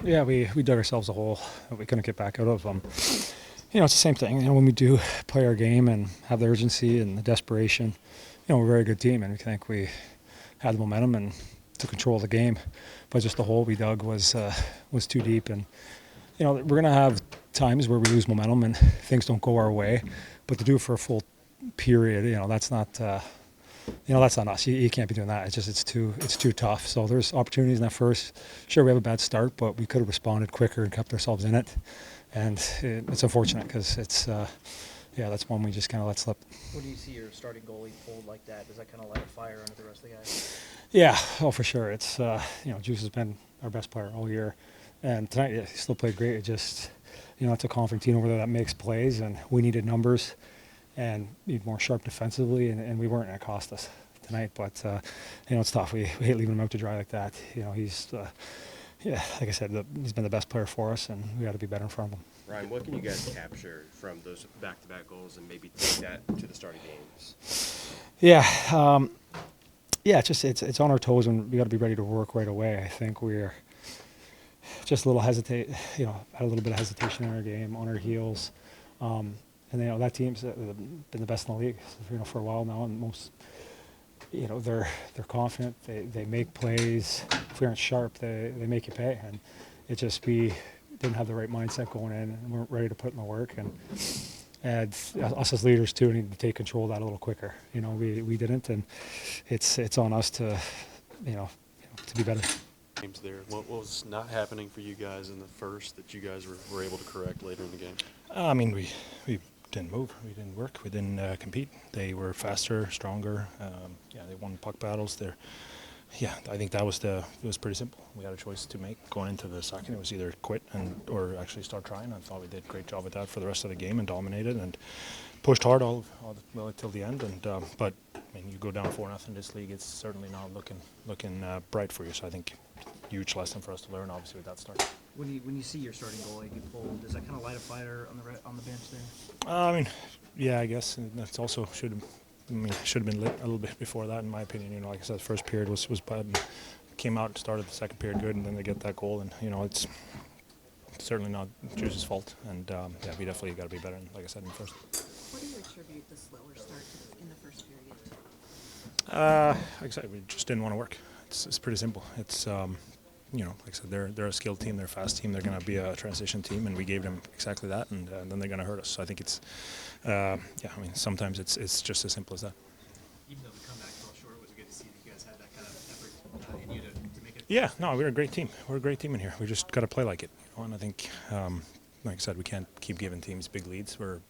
Yeah, we dug ourselves a hole that we couldn't get back out of. It's the same thing. When we do play our game and have the urgency and the desperation, we're a very good team, and we think we had the momentum and took control of the game. But just the hole we dug was too deep, and we're gonna have times where we lose momentum and things don't go our way. But to do it for a full period, that's not. That's not us. You can't be doing that. It's too tough. So there's opportunities in that first. Sure, we have a bad start, but we could have responded quicker and kept ourselves in it. And it's unfortunate because that's one we just kind of let slip. When you see your starting goalie pulled like that, does that kind of light a fire under the rest of the guys? Yeah, for sure. It's Juice has been our best player all year, and tonight he still played great. It just it's a confident team over there that makes plays, and we needed numbers and need more sharp defensively, and we weren't going to cost us tonight. But it's tough. We hate leaving him out to dry like that. He's like I said, he's been the best player for us, and we got to be better in front of him. Ryan, what can you guys capture from those back-to-back goals and maybe take that to the starting games? It's on our toes, and we got to be ready to work right away. I think we're just a little had a little bit of hesitation in our game, on our heels. And that team's been the best in the league, for a while now, and most, they're confident. They make plays. If we aren't sharp, they make you pay. And we didn't have the right mindset going in, and weren't ready to put in the work. And us as leaders too need to take control of that a little quicker. We didn't, and it's on us to be better. Games there. What was not happening for you guys in the first that you guys were able to correct later in the game? We didn't move. We didn't work. We didn't compete. They were faster, stronger. They won puck battles. I think it was pretty simple. We had a choice to make going into the second. It was either quit or actually start trying. I thought we did a great job at that for the rest of the game and dominated and pushed hard all till the end. But you go down 4-0 in this league, it's certainly not looking bright for you. So I think huge lesson for us to learn, obviously, with that start. When you see your starting goalie get pulled, does that kind of light a fire on the bench there? I guess that's also should have been lit a little bit before that, in my opinion. Like I said, the first period was bad. And came out, started the second period good, and then they get that goal. And it's certainly not Juice's fault. And we definitely got to be better. Like I said in the first. What do you attribute the slower start in the first period to? Like I said, we just didn't want to work. It's pretty simple. It's like I said, they're a skilled team, they're a fast team, they're going to be a transition team, and we gave them exactly that, and then they're going to hurt us. So I think it's, sometimes it's just as simple as that. Even though the comeback fell short, it was good to see that you guys had that kind of effort in you to make it. Yeah, no, we're a great team. We're a great team in here. We just got to play like it. And I think, like I said, we can't keep giving teams big leads. We're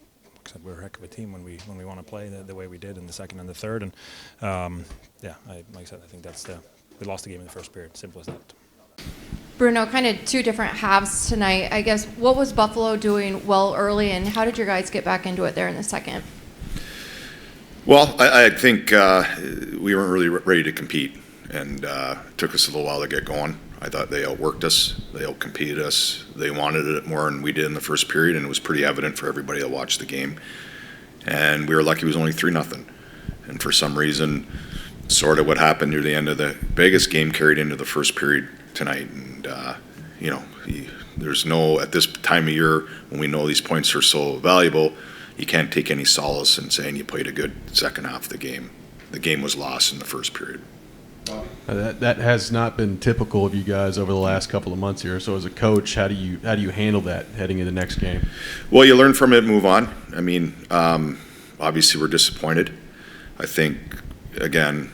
a heck of a team when we want to play the way we did in the second and the third. And like I said, I think we lost the game in the first period. Simple as that. Bruno, kind of two different halves tonight. I guess, what was Buffalo doing well early, and how did your guys get back into it there in the second? Well, I think we weren't really ready to compete, and it took us a little while to get going. I thought they outworked us, they outcompeted us, they wanted it more than we did in the first period, and it was pretty evident for everybody that watched the game. And we were lucky it was only 3-0. And for some reason, sort of what happened near the end of the Vegas game carried into the first period tonight. And there's no, at this time of year when we know these points are so valuable, you can't take any solace in saying you played a good second half of the game. The game was lost in the first period. That has not been typical of you guys over the last couple of months here. So as a coach, how do you handle that heading into the next game? Well, you learn from it, move on. Obviously we're disappointed. I think, again,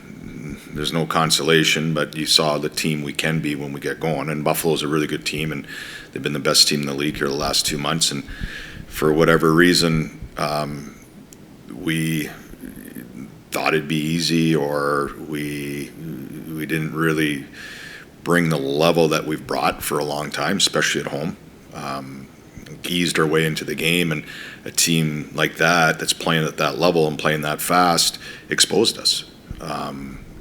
there's no consolation, but you saw the team we can be when we get going. And Buffalo's a really good team, and they've been the best team in the league here the last 2 months. And for whatever reason, we thought it'd be easy, or we didn't really bring the level that we've brought for a long time, especially at home. Eased our way into the game, and a team like that's playing at that level and playing that fast exposed us.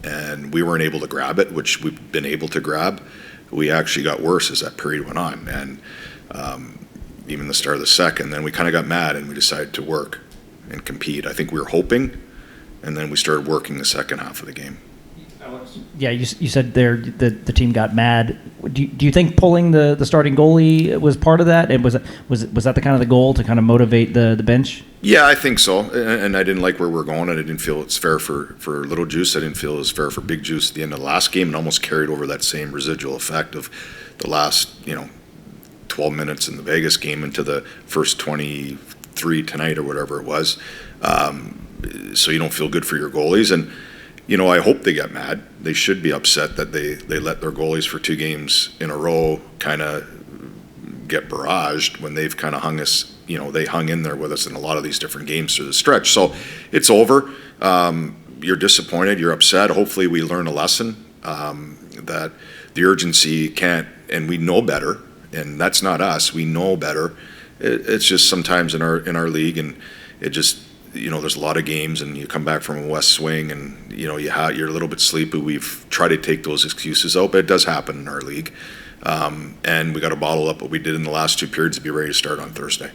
And we weren't able to grab it, which we've been able to grab. We actually got worse as that period went on. And even the start of the second, then we kind of got mad and we decided to work and compete. I think we were hoping, and then we started working the second half of the game. Yeah, you said there the team got mad. Do you think pulling the starting goalie was part of that? And was that the kind of the goal to kind of motivate the bench? Yeah, I think so. And I didn't like where we're going, and I didn't feel it's fair for Little Juice. I didn't feel it was fair for Big Juice at the end of the last game, and almost carried over that same residual effect of the last 12 minutes in the Vegas game into the first 23 tonight or whatever it was. So you don't feel good for your goalies, and I hope they get mad. They should be upset that they let their goalies for 2 games in a row kind of get barraged when they've kind of hung us. They hung in there with us in a lot of these different games through the stretch. So it's over. You're disappointed. You're upset. Hopefully we learn a lesson that the urgency can't, and we know better. And that's not us. We know better. It's just sometimes in our league, and it just. There's a lot of games, and you come back from a west swing, and you're a little bit sleepy. We've tried to take those excuses out, but it does happen in our league. And we got to bottle up what we did in the last 2 periods to be ready to start on Thursday.